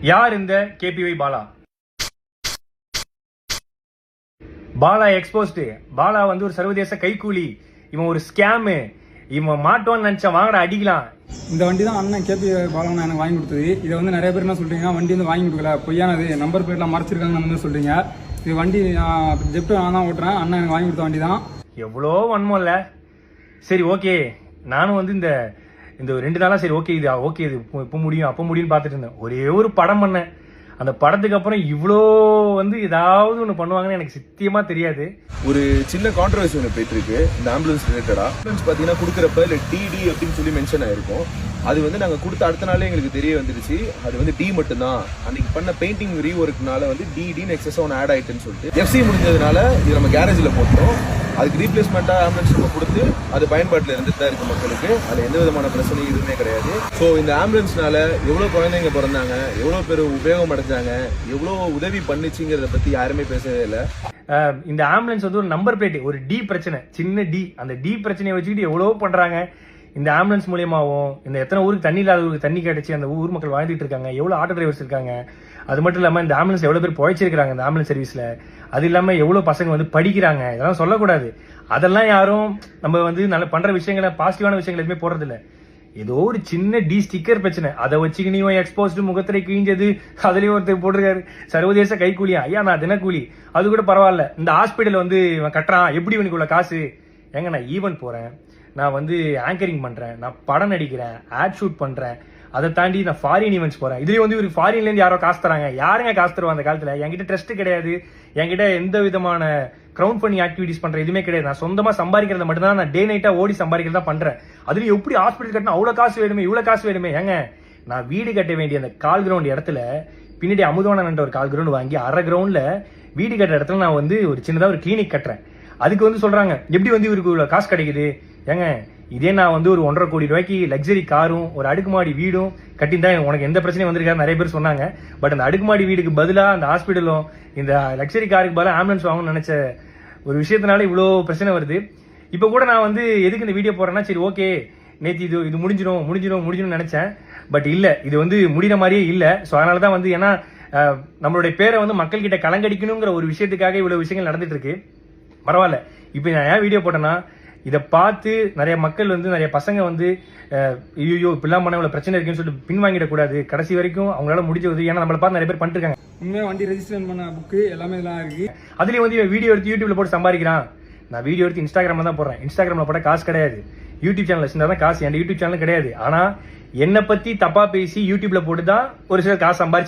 யார் இந்த KPY Bala? Bala exposed. Bala வந்து ஒரு சர்வதேச கைக்கூலி, இவன் ஒரு ஸ்கேமு, இவன் மாட்டோன்னு நினைச்சா வாங்கட அடிக்கலாம். இந்த வண்டி தான் அண்ணன் கேபிஒய் பாலா எனக்கு வாங்கி கொடுத்தது. இதை வந்து நிறைய பேர் என்ன சொல்றீங்க, வண்டி வந்து வாங்கி கொடுக்கல, பொய்யானது, நம்பர் பிளேட்லாம் மறைச்சிருக்காங்கன்னு சொல்றீங்க. இது வண்டி ஜெப்டோ நான் தான் ஓட்டுறேன், அண்ணன் எனக்கு வாங்கி கொடுத்த வண்டி தான். எவ்வளோ வன்மம் இல்லை. சரி ஓகே, நானும் வந்து இந்த 2 நாளா சரி ஓகே இது இப்போ முடியும் அப்போ முடியும்னு பார்த்துட்டு இருந்தேன். ஒரே ஒரு படம் பண்ணேன். அந்த படத்துக்கு அப்புறம் இவ்வளோ வந்து ஏதாவது ஒன்று பண்ணுவாங்கன்னு எனக்கு சத்தியமா தெரியாது. ஒரு சின்ன கான்ட்ரவர்சி ஒன்று போயிட்டு இருக்கு இந்த ஆம்புலன்ஸ் ரிலேட்டடா. ஆம்புலன்ஸ் பார்த்தீங்கன்னா கொடுக்குறப்ப இல்லை டிடி அப்படின்னு சொல்லி மென்ஷன் ஆயிருக்கும். அது வந்து நாங்கள் கொடுத்த அடுத்த நாளே எங்களுக்கு தெரிய வந்துருச்சு அது வந்து டி மட்டும்தான். அன்னைக்கு பண்ண பெயிண்டிங் ரீஒர்க்னால வந்து டிடின்னு எக்ஸஸாக ஒன்று ஆட் ஆயிட்டுன்னு சொல்லிட்டு எஃப்சி முடிஞ்சதுனால இது நம்ம கேரேஜில் போட்டோம். அதுக்கு ரீப்ளேஸ்மெண்ட்டாக ஆம்புலன்ஸ் நம்ம கொடுத்து அது பயன்பாட்டில் இருந்துட்டு தான் இருக்கு மக்களுக்கு. அது எந்த விதமான பிரச்சனையும் எதுவுமே கிடையாது. ஸோ இந்த ஆம்புலன்ஸ்னால எவ்வளோ குழந்தைங்க பிறந்தாங்க, எவ்வளோ பேர் உபயோகம் அடைஞ்சாங்க, எவ்வளோ உதவி பண்ணுச்சுங்கிறத பற்றி யாருமே பேசவே இல்லை. இந்த ஆம்புலன்ஸ் வந்து ஒரு நம்பர் பிளேட், ஒரு டி பிரச்சனை, சின்ன டி, அந்த டி பிரச்சனையை வச்சுக்கிட்டு எவ்வளோ பண்றாங்க. இந்த ஆம்புலன்ஸ் மூலியமாகவும் இந்த எத்தனை ஊருக்கு தண்ணி இல்லாத ஊருக்கு தண்ணி கிடைச்சி அந்த ஊர் மக்கள் வாழ்ந்துட்டு இருக்காங்க, எவ்வளோ ஆட்டோ டிரைவர்ஸ் இருக்காங்க. அது மட்டும் இல்லாமல் இந்த ஆம்புலன்ஸ் எவ்வளோ பேர் பிழைச்சிருக்காங்க இந்த ஆம்புலன்ஸ் சர்வீஸ்ல. அது இல்லாமல் எவ்வளோ பசங்க வந்து படிக்கிறாங்க. இதெல்லாம் சொல்லக்கூடாது. அதெல்லாம் யாரும் நம்ம வந்து நல்ல பண்ற விஷயங்களை, பாசிட்டிவான விஷயங்கள் எதுவுமே போடுறதில்ல. ஏதோ ஒரு சின்ன டி ஸ்டிக்கர் பிரச்சனை, அதை வச்சுக்கினியும் எக்ஸ்போஸ்டு முகத்திரை கிழிஞ்சது, அதுலயும் ஒருத்தர் போட்டிருக்காரு சர்வதேச கைக்கூலியா. ஐயா நான் தினக்கூலி, அது கூட பரவாயில்ல. இந்த ஹாஸ்பிட்டல் வந்து இவன் கட்டுறான், எப்படி இவனுக்கு உள்ள காசு? ஏங்க நான் ஈவென்ட் போறேன், நான் வந்து ஆங்கரிங் பண்றேன், நான் படம் நடிக்கிறேன், ஆட் ஷூட் பண்றேன், அதை தாண்டி நான் ஃபாரின் ஈவெண்ட்ஸ் போறேன். இதுலயும் வந்து இவருக்கு ஃபாரின்ல இருந்து யாரோ காசு தராங்க. யாருங்க காசு தருவாங்க அந்த காலத்துல? என்கிட்ட ட்ரஸ்ட் கிடையாது, என்கிட்ட எந்த விதமான கிரவுண்ட் ஃபண்டிங் ஆக்டிவிட்டிஸ் பண்ற எதுவுமே கிடையாது. நான் சொந்தமா சம்பாதிக்கிறத மட்டும் தான், நான் டே நைட்டா ஓடி சம்பாதிக்கிறதா பண்றேன். அதுல எப்படி ஹாஸ்பிட்டல் கட்டினா அவ்வளவு காசு வேணுமே, இவ்வளவு காசு வேணுமே? ஏங்க நான் வீடு கட்ட வேண்டிய அந்த கால் கிரவுண்ட் இடத்துல பின்னாடி அமுதவானன்ற ஒரு கால் கிரவுண்ட் வாங்கி அரை கிரவுண்ட்ல வீடு கட்டுற இடத்துல நான் வந்து ஒரு சின்னதா ஒரு கிளினிக் கட்டுறேன். அதுக்கு வந்து சொல்றாங்க எப்படி வந்து இவருக்கு இவ்வளவு காசு கிடைக்குது? ஏங்க இதே நான் வந்து ஒரு 1.5 கோடி ரூபாய்க்கு லக்ஸரி காரும் ஒரு அடுக்குமாடி வீடும் கட்டியிருந்தா உனக்கு எந்த பிரச்சனையும் வந்திருக்காரு நிறைய பேர் சொன்னாங்க. பட் அந்த அடுக்குமாடி வீடுக்கு பதிலா அந்த ஹாஸ்பிட்டலும் இந்த லக்ஸரி காருக்கு பதிலாக ஆம்புலன்ஸ் வாங்கணும்னு நினைச்ச ஒரு விஷயத்தினால இவ்வளோ பிரச்சனை வருது. இப்போ கூட நான் வந்து எதுக்கு இந்த வீடியோ போறேன்னா, சரி ஓகே நேற்று இது முடிஞ்சிடும் நினைச்சேன். பட் இல்ல, இது வந்து முடிகிற மாதிரியே இல்லை. ஸோ அதனால தான் வந்து ஏன்னா நம்மளுடைய பேரை வந்து மக்கள் கிட்ட கலங்கடிக்கணுங்கிற ஒரு விஷயத்துக்காக இவ்வளவு விஷயங்கள் நடந்துட்டு இருக்கு. பரவாயில்ல. இப்போ நான் ஏன் வீடியோ போட்டேன்னா, இதை பார்த்து நிறைய மக்கள் வந்து நிறைய பசங்க வந்து ஐயோ இப்பெல்லாம் பண்ண இவ்வளவு பிரச்சனை இருக்குன்னு சொல்லிட்டு பின்வாங்கிடக்கூடாது. கடைசி வரைக்கும் அவங்களால முடிஞ்ச உதவி, ஏன்னா நம்மளை பார்த்து நிறைய பேர் பண்ணிட்டு இருக்காங்க. உண்மையாக வண்டி ரெஜிஸ்ட்ரேஷன் பண்ண புக்கு எல்லாமே இதெல்லாம் இருக்கு. அதுலயும் வந்து வீடியோ எடுத்து யூடியூப்ல போட்டு சம்பாதிக்கிறான். நான் வீடியோ எடுத்து இன்ஸ்டாகிராம்ல தான் போடுறேன். இன்ஸ்டாகிராம்ல போட்ட காசு கிடையாது. யூடியூப் சேனல் வச்சிருந்தா தான் காசு. என் யூடியூப் சேனல் கிடையாது. ஆனா என்னை பத்தி தப்பா பேசி யூடியூப்ல போட்டு தான் ஒரு சிலர் காசு சம்பாதிச்சு